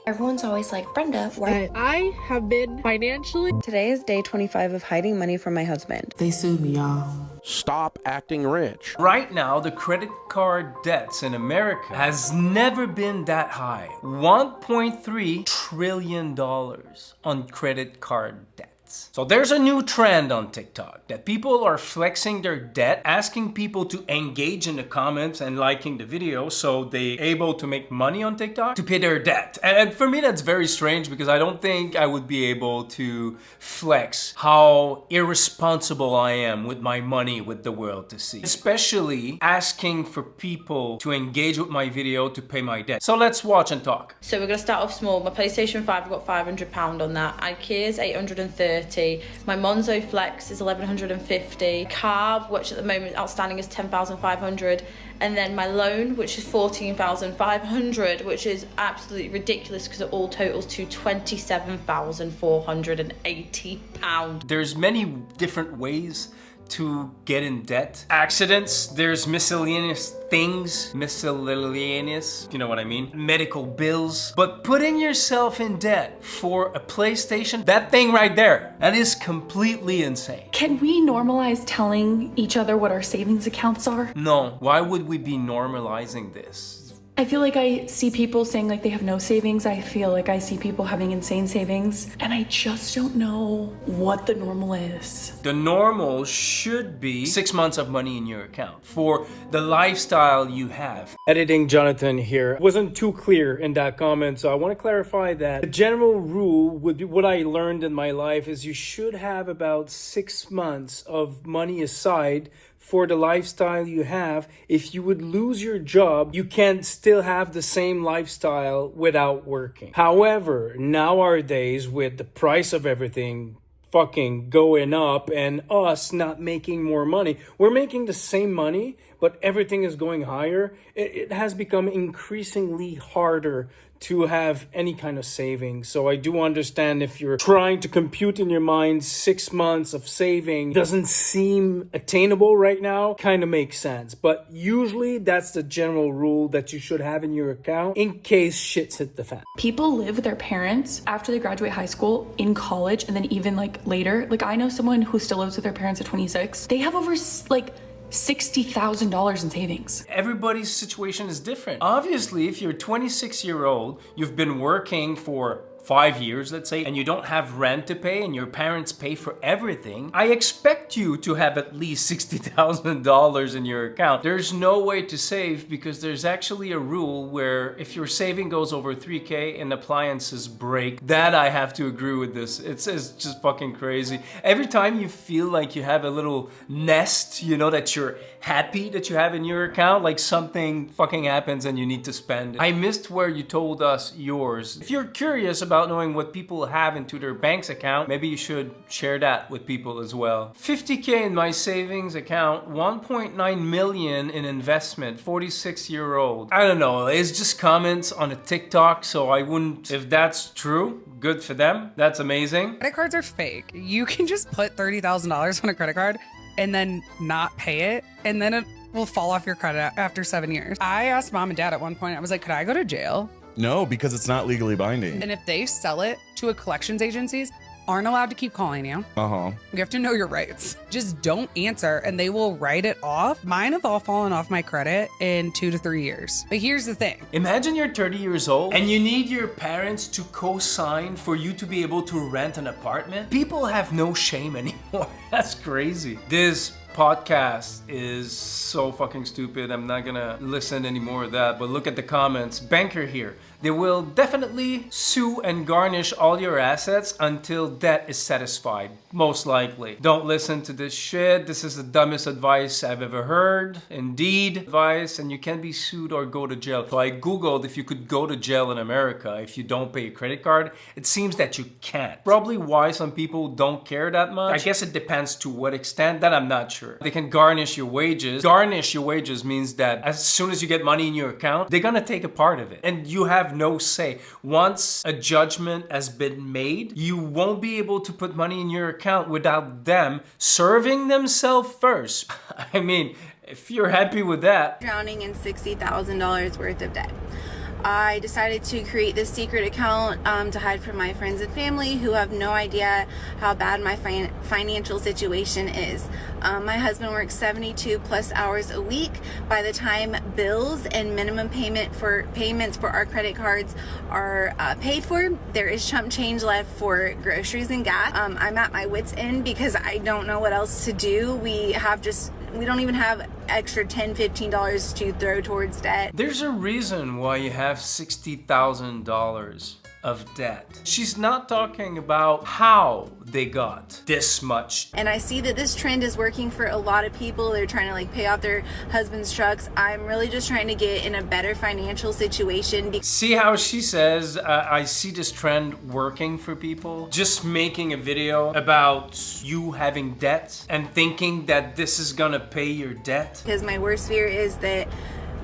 Everyone's always like, Brenda, why? I have been financially. Today is day 25 of hiding money from my husband. They sued me, y'all. Stop acting rich. Right now, the credit card debts in America has never been that high. $1.3 trillion on credit card debt. So there's a new trend on TikTok that people are flexing their debt, asking people to engage in the comments and liking the video so they're able to make money on TikTok to pay their debt. And for me, that's very strange because I don't think I would be able to flex how irresponsible I am with my money with the world to see. Especially asking for people to engage with my video to pay my debt. So let's watch and talk. So we're going to start off small. My PlayStation 5, I've got £500 on that. IKEA's 830. My Monzo Flex is 1150. Car, which at the moment outstanding is 10,500. And then my loan, which is 14,500, which is absolutely ridiculous because it all totals to £27,480. There's many different ways to get in debt. Accidents, there's miscellaneous things, miscellaneous, you know what I mean? Medical bills. But putting yourself in debt for a PlayStation, that thing right there, that is completely insane. Can we normalize telling each other what our savings accounts are? No, why would we be normalizing this? I feel like I see people saying like they have no savings. I feel like I see people having insane savings, and I just don't know what the normal is. The normal should be 6 months of money in your account for the lifestyle you have. Editing Jonathan here. Wasn't too clear in that comment, so I want to clarify that the general rule would be what I learned in my life is you should have about 6 months of money aside for the lifestyle you have. If you would lose your job, you can still have the same lifestyle without working. However, nowadays with the price of everything fucking going up and us not making more money, we're making the same money, but everything is going higher. It has become increasingly harder to have any kind of savings. So I do understand if you're trying to compute in your mind 6 months of saving doesn't seem attainable right now, kind of makes sense. But usually that's the general rule that you should have in your account in case shit's hit the fan. People live with their parents after they graduate high school, in college, and then even like later. Like I know someone who still lives with their parents at 26. They have over like $60,000 in savings. Everybody's situation is different. Obviously, if you're 26-year-old, you've been working for 5 years, let's say, and you don't have rent to pay and your parents pay for everything, I expect you to have at least $60,000 in your account. There's no way to save because there's actually a rule where if your saving goes over 3K and appliances break, that I have to agree with this. It's just fucking crazy. Every time you feel like you have a little nest, you know, that you're happy that you have in your account, like something fucking happens and you need to spend it. I missed where you told us yours. If you're curious about knowing what people have into their bank's account, maybe you should share that with people as well. 50K in my savings account, 1.9 million in investment, 46-year-old. I don't know, it's just comments on a TikTok, so I wouldn't, if that's true, good for them. That's amazing. Credit cards are fake. You can just put $30,000 on a credit card and then not pay it, and then it will fall off your credit after 7 years. I asked mom and dad at one point, I was like, could I go to jail? No, because it's not legally binding. And if they sell it to a collections agencies, aren't allowed to keep calling you. You have to know your rights. Just don't answer and they will write it off. Mine have all fallen off my credit in 2 to 3 years. But here's the thing. Imagine you're 30 years old and you need your parents to co-sign for you to be able to rent an apartment. People have no shame anymore. That's crazy. This podcast is so fucking stupid. I'm not gonna listen to any more of that, but look at the comments. Banker here. They will definitely sue and garnish all your assets until debt is satisfied, most likely. Don't listen to this shit. This is the dumbest advice I've ever heard. Indeed, advice, and you can be sued or go to jail. So I Googled if you could go to jail in America if you don't pay a credit card. It seems that you can't. Probably why some people don't care that much. I guess it depends to what extent, that I'm not sure. They can garnish your wages. Garnish your wages means that as soon as you get money in your account, they're gonna take a part of it. And you have no say. Once a judgment has been made, you won't be able to put money in your account without them serving themselves first. I mean, if you're happy with that. Drowning in $60,000 worth of debt. I decided to create this secret account to hide from my friends and family who have no idea how bad my financial situation is. My husband works 72 plus hours a week. By the time bills and minimum payments for our credit cards are paid for, there is chump change left for groceries and gas. I'm at my wit's end because I don't know what else to do. We don't even have extra $10, $15 to throw towards debt. There's a reason why you have $60,000 of debt. She's not talking about how they got this much. And I see that this trend is working for a lot of people. They're trying to like pay off their husband's trucks. I'm really just trying to get in a better financial situation. See how she says, I see this trend working for people? Just making a video about you having debt and thinking that this is gonna pay your debt. Because my worst fear is that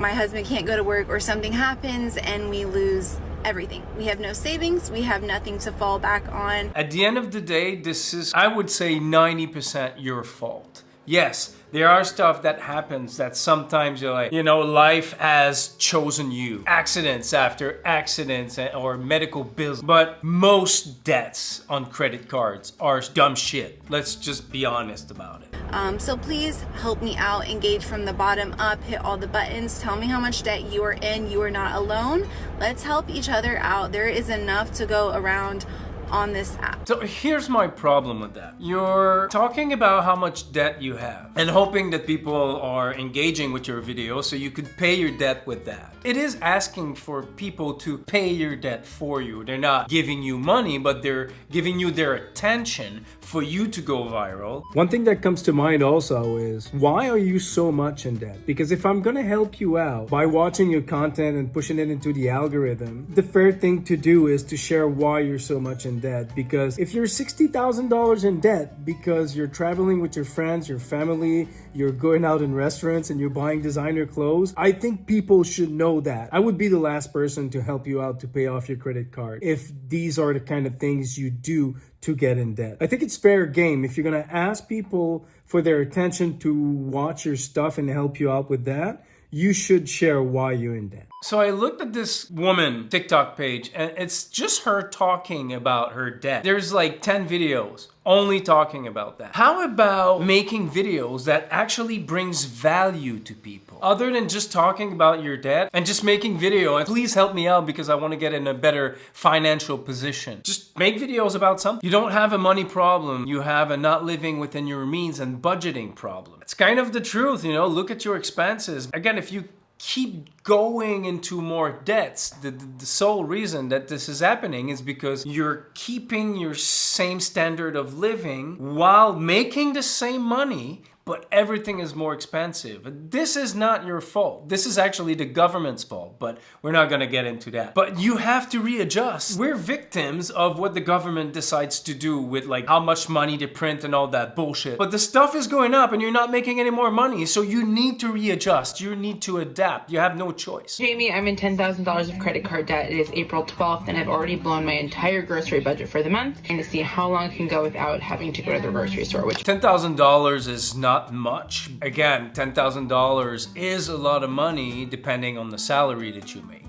my husband can't go to work or something happens and we lose everything. We have no savings, we have nothing to fall back on. At the end of the day, this is, I would say, 90% your fault. Yes, there are stuff that happens that sometimes you're like, life has chosen you. Accidents after accidents or medical bills. But most debts on credit cards are dumb shit. Let's just be honest about it. So please help me out, engage from the bottom up, hit all the buttons, tell me how much debt you are in. You are not alone. Let's help each other out. There is enough to go around on this app. So here's my problem with that. You're talking about how much debt you have and hoping that people are engaging with your video so you could pay your debt with that. It is asking for people to pay your debt for you. They're not giving you money, but they're giving you their attention for you to go viral. One thing that comes to mind also is, why are you so much in debt? Because if I'm gonna help you out by watching your content and pushing it into the algorithm, the fair thing to do is to share why you're so much in debt. Because if you're $60,000 in debt because you're traveling with your friends, your family, you're going out in restaurants and you're buying designer clothes, I think people should know that. I would be the last person to help you out to pay off your credit card if these are the kind of things you do to get in debt. I think it's fair game if you're gonna ask people for their attention to watch your stuff and help you out with that, you should share why you're in debt. So I looked at this woman TikTok page and it's just her talking about her debt. There's like 10 videos only talking about that. How about making videos that actually brings value to people? Other than just talking about your debt and just making video, and please help me out because I want to get in a better financial position. Just make videos about something. You don't have a money problem. You have a not living within your means and budgeting problem. It's kind of the truth, look at your expenses. Again, if you keep going into more debts, the sole reason that this is happening is because you're keeping your same standard of living while making the same money, but everything is more expensive. This is not your fault. This is actually the government's fault, but we're not gonna get into that. But you have to readjust. We're victims of what the government decides to do with like how much money to print and all that bullshit. But the stuff is going up and you're not making any more money, so you need to readjust. You need to adapt. You have no choice. Jamie, I'm in $10,000 of credit card debt. It is April 12th and I've already blown my entire grocery budget for the month. Trying to see how long I can go without having to go to the grocery store, which $10,000 is not much. Again, $10,000 is a lot of money depending on the salary that you make.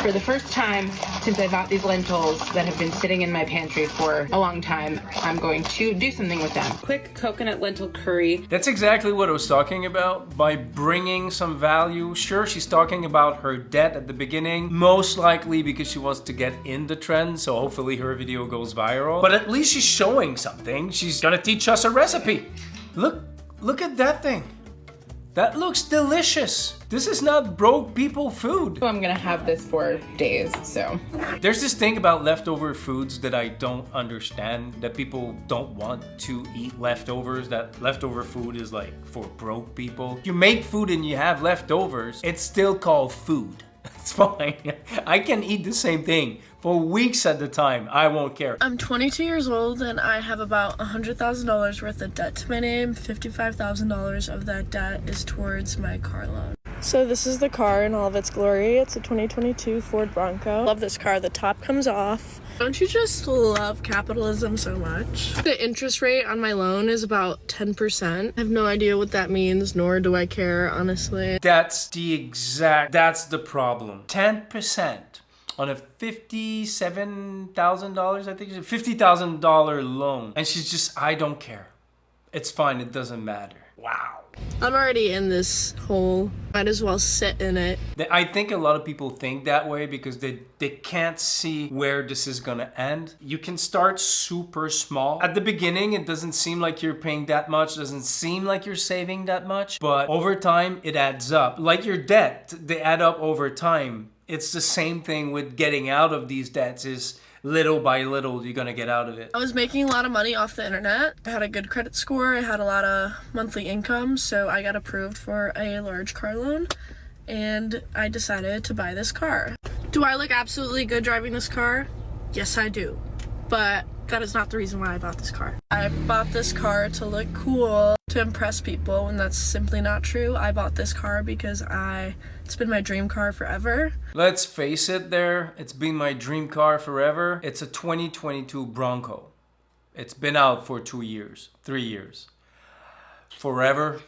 For the first time since I bought these lentils that have been sitting in my pantry for a long time, I'm going to do something with them. Quick coconut lentil curry. That's exactly what I was talking about. By bringing some value, sure, she's talking about her debt at the beginning, most likely because she wants to get in the trend, so hopefully her video goes viral. But at least she's showing something. She's gonna teach us a recipe. Look at that thing. That looks delicious. This is not broke people food. I'm gonna have this for days, so. There's this thing about leftover foods that I don't understand, that people don't want to eat leftovers, that leftover food is like for broke people. You make food and you have leftovers, it's still called food. It's fine. I can eat the same thing for weeks at a time. I won't care. I'm 22 years old and I have about $100,000 worth of debt to my name. $55,000 of that debt is towards my car loan. So this is the car in all of its glory. It's a 2022 Ford Bronco. Love this car. The top comes off. Don't you just love capitalism so much? The interest rate on my loan is about 10%. I have no idea what that means, nor do I care, honestly. That's the problem. 10% on a $57,000, I think, $50,000 loan. And she's just, I don't care. It's fine, it doesn't matter. Wow. I'm already in this hole. Might as well sit in it. I think a lot of people think that way because they can't see where this is gonna end. You can start super small. At the beginning, it doesn't seem like you're paying that much, doesn't seem like you're saving that much, but over time, it adds up. Like your debt, they add up over time. It's the same thing with getting out of these debts is little by little, you're gonna get out of it. I was making a lot of money off the internet. I had a good credit score. I had a lot of monthly income, so I got approved for a large car loan, and I decided to buy this car. Do I look absolutely good driving this car? Yes, I do. But that is not the reason why I bought this car. I bought this car to look cool, to impress people, and that's simply not true. I bought this car because it's been my dream car forever. Let's face it there, it's been my dream car forever. It's a 2022 Bronco. It's been out for 2 years, 3 years. Forever.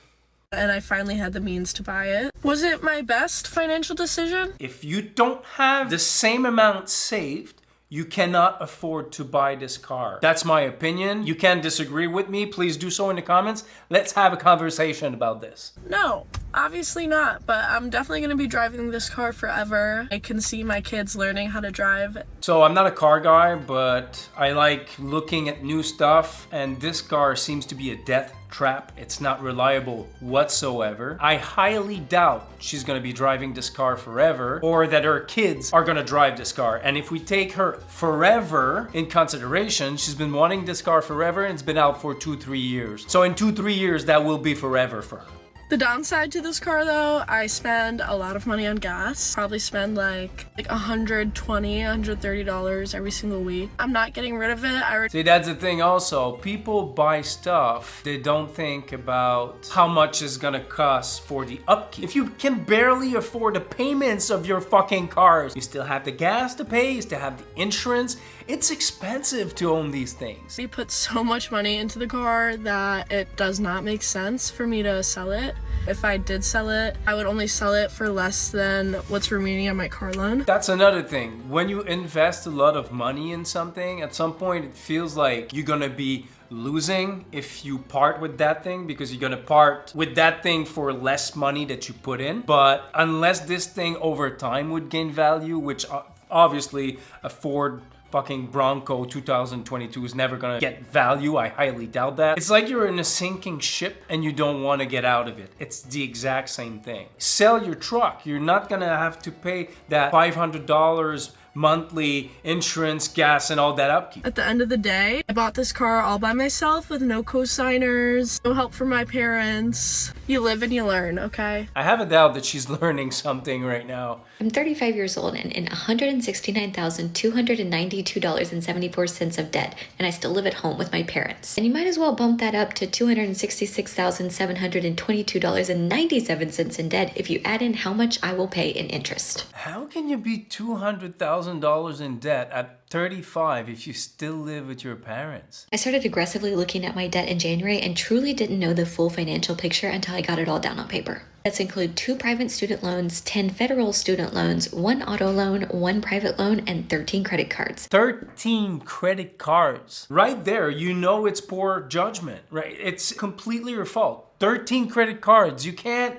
And I finally had the means to buy it. Was it my best financial decision? If you don't have the same amount saved, you cannot afford to buy this car. That's my opinion. You can disagree with me. Please do so in the comments. Let's have a conversation about this. No, obviously not, but I'm definitely gonna be driving this car forever. I can see my kids learning how to drive. So I'm not a car guy, but I like looking at new stuff, and this car seems to be a death trap. It's not reliable whatsoever. I highly doubt she's gonna be driving this car forever, or that her kids are gonna drive this car. And if we take her forever in consideration, she's been wanting this car forever and it's been out for 2-3 years. So in 2-3 years, that will be forever for her. The downside to this car though, I spend a lot of money on gas. Probably spend like $120, $130 every single week. I'm not getting rid of it. See, that's the thing also. People buy stuff, they don't think about how much it's gonna cost for the upkeep. If you can barely afford the payments of your fucking cars, you still have the gas to pay, you still have the insurance. It's expensive to own these things. We put so much money into the car that it does not make sense for me to sell it. If I did sell it, I would only sell it for less than what's remaining on my car loan. That's another thing. When you invest a lot of money in something, at some point it feels like you're gonna be losing if you part with that thing, because you're gonna part with that thing for less money that you put in. But unless this thing over time would gain value, which obviously a Ford fucking Bronco 2022 is never gonna get value. I highly doubt that. It's like you're in a sinking ship and you don't want to get out of it. It's the exact same thing. Sell your truck. You're not gonna have to pay that $500 monthly insurance, gas, and all that upkeep. At the end of the day, I bought this car all by myself with no co-signers, no help from my parents. You live and you learn, okay? I have a doubt that she's learning something right now. I'm 35 years old and in $169,292.74 of debt, and I still live at home with my parents. And you might as well bump that up to $266,722.97 in debt if you add in how much I will pay in interest. How can you be $200,000 in debt at 35 if you still live with your parents? I started aggressively looking at my debt in January and truly didn't know the full financial picture until I got it all down on paper. Debts include 2 private student loans, 10 federal student loans, 1 auto loan, 1 private loan, and 13 credit cards. 13 credit cards. Right there, you know it's poor judgment, right? It's completely your fault. 13 credit cards. You can't...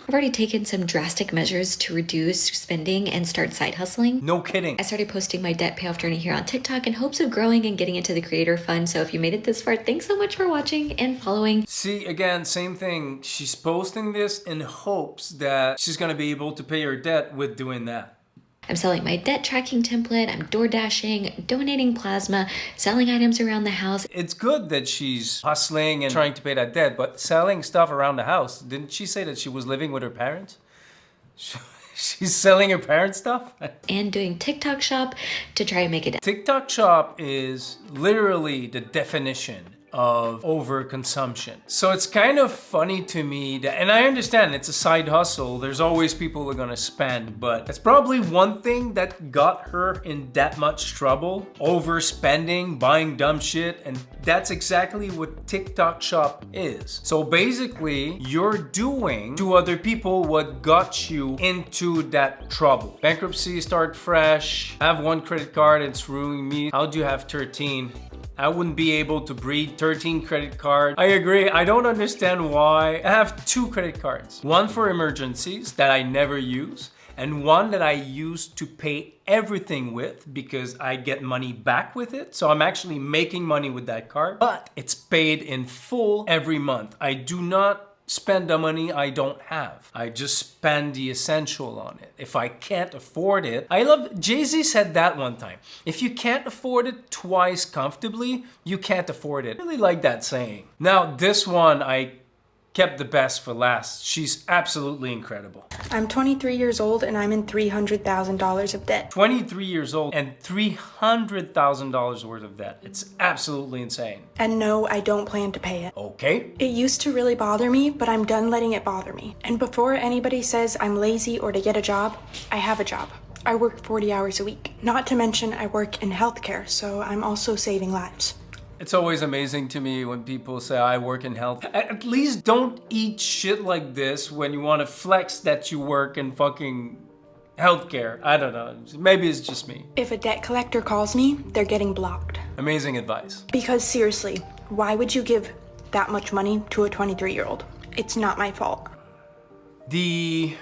I've already taken some drastic measures to reduce spending and start side hustling. No kidding. I started posting my debt payoff journey here on TikTok in hopes of growing and getting into the creator fund. So if you made it this far, thanks so much for watching and following. See, again, same thing. She's posting this in hopes that she's going to be able to pay her debt with doing that. I'm selling my debt tracking template, I'm door dashing, donating plasma, selling items around the house. It's good that she's hustling and trying to pay that debt, but selling stuff around the house, didn't she say that she was living with her parents? She's selling her parents' stuff? And doing TikTok shop to try and make it. TikTok shop is literally the definition of overconsumption. So it's kind of funny to me that, and I understand it's a side hustle, there's always people who are gonna spend, but it's probably one thing that got her in that much trouble, overspending, buying dumb shit, and that's exactly what TikTok Shop is. So basically, you're doing to other people what got you into that trouble. Bankruptcy, start fresh, have one credit card, it's ruining me. How do you have 13? I wouldn't be able to breed 13 credit cards. I agree, I don't understand why. I have 2 credit cards. One for emergencies that I never use, and one that I use to pay everything with because I get money back with it. So I'm actually making money with that card, but it's paid in full every month. I do not spend the money I don't have. I just spend the essential on it. If I can't afford it, Jay-Z said that one time. If you can't afford it twice comfortably, you can't afford it. I really like that saying. Now this one, I kept the best for last. She's absolutely incredible. I'm 23 years old and I'm in $300,000 of debt. 23 years old and $300,000 worth of debt. It's absolutely insane. And no, I don't plan to pay it. Okay. It used to really bother me, but I'm done letting it bother me. And before anybody says I'm lazy or to get a job, I have a job. I work 40 hours a week. Not to mention I work in healthcare, so I'm also saving lives. It's always amazing to me when people say I work in health. At least don't eat shit like this when you want to flex that you work in fucking healthcare. I don't know. Maybe it's just me. If a debt collector calls me, they're getting blocked. Amazing advice. Because seriously, why would you give that much money to a 23-year-old? It's not my fault. The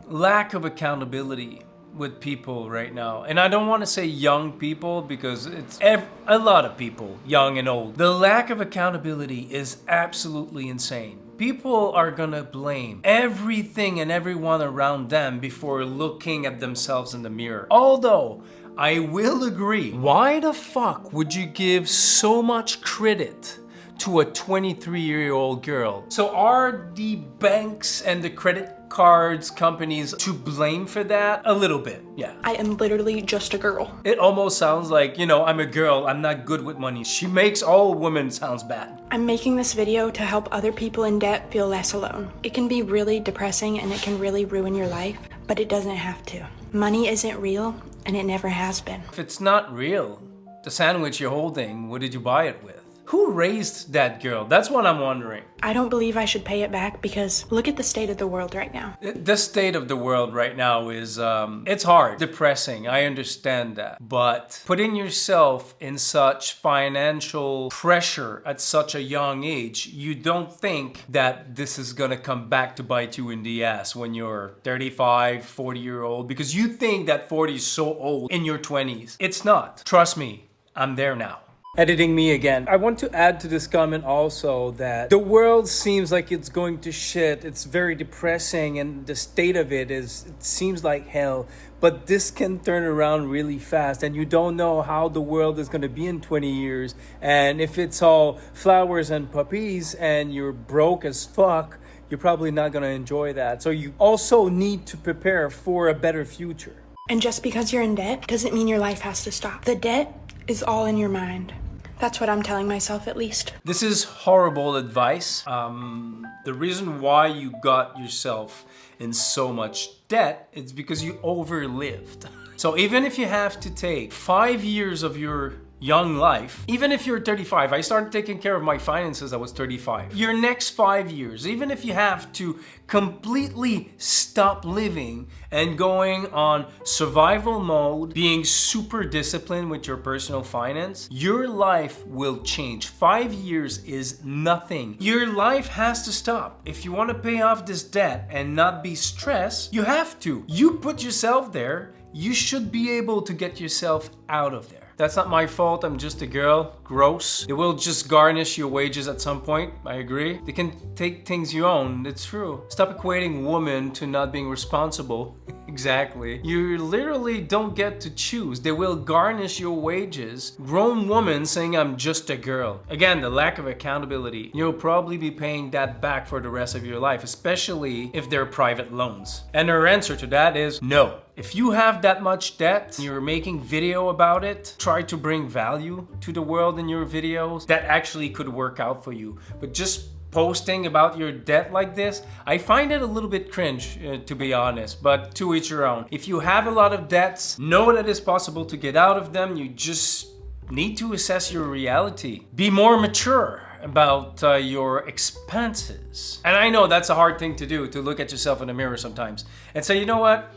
lack of accountability with people right now, and I don't want to say young people because it's a lot of people, young and old. The lack of accountability is absolutely insane. People are gonna blame everything and everyone around them before looking at themselves in the mirror. Although, I will agree, why the fuck would you give so much credit to a 23-year-old girl? So are the banks and the credit cards companies to blame for that? A little bit, yeah. I am literally just a girl. It almost sounds like, you know, I'm a girl, I'm not good with money. She makes all women sounds bad. I'm making this video to help other people in debt feel less alone. It can be really depressing and it can really ruin your life, but it doesn't have to. Money isn't real and it never has been. If it's not real, the sandwich you're holding, what did you buy it with? Who raised that girl? That's what I'm wondering. I don't believe I should pay it back because look at the state of the world right now. The state of the world right now is, it's hard, depressing, I understand that. But putting yourself in such financial pressure at such a young age, you don't think that this is gonna come back to bite you in the ass when you're 35, 40-year-old, because you think that 40 is so old in your 20s. It's not. Trust me, I'm there now. Editing me again. I want to add to this comment also that the world seems like it's going to shit. It's very depressing and the state of it seems like hell. But this can turn around really fast and you don't know how the world is going to be in 20 years. And if it's all flowers and puppies and you're broke as fuck, you're probably not going to enjoy that. So you also need to prepare for a better future. And just because you're in debt doesn't mean your life has to stop. The debt is all in your mind. That's what I'm telling myself, at least. This is horrible advice. The reason why you got yourself in so much debt is because you overlived. So even if you have to take 5 years of your young life, even if you're 35, I started taking care of my finances, I was 35. Your next 5 years, even if you have to completely stop living and going on survival mode, being super disciplined with your personal finance, your life will change. 5 years is nothing. Your life has to stop. If you want to pay off this debt and not be stressed, you have to. You put yourself there, you should be able to get yourself out of there. That's not my fault, I'm just a girl. Gross. They will just garnish your wages at some point, I agree. They can take things you own, it's true. Stop equating women to not being responsible. Exactly. You literally don't get to choose. They will garnish your wages. Grown woman saying I'm just a girl. Again, the lack of accountability. You'll probably be paying that back for the rest of your life, especially if they're private loans. And her answer to that is no. If you have that much debt, you're making video about it, try to bring value to the world in your videos, that actually could work out for you. But just posting about your debt like this, I find it a little bit cringe, to be honest, but to each your own. If you have a lot of debts, know that it's possible to get out of them. You just need to assess your reality. Be more mature about your expenses. And I know that's a hard thing to do, to look at yourself in the mirror sometimes and say, you know what?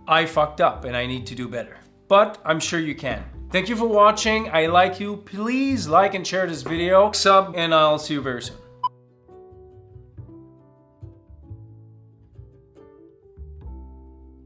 I fucked up and I need to do better. But I'm sure you can. Thank you for watching. I like you. Please like and share this video. Sub, and I'll see you very soon.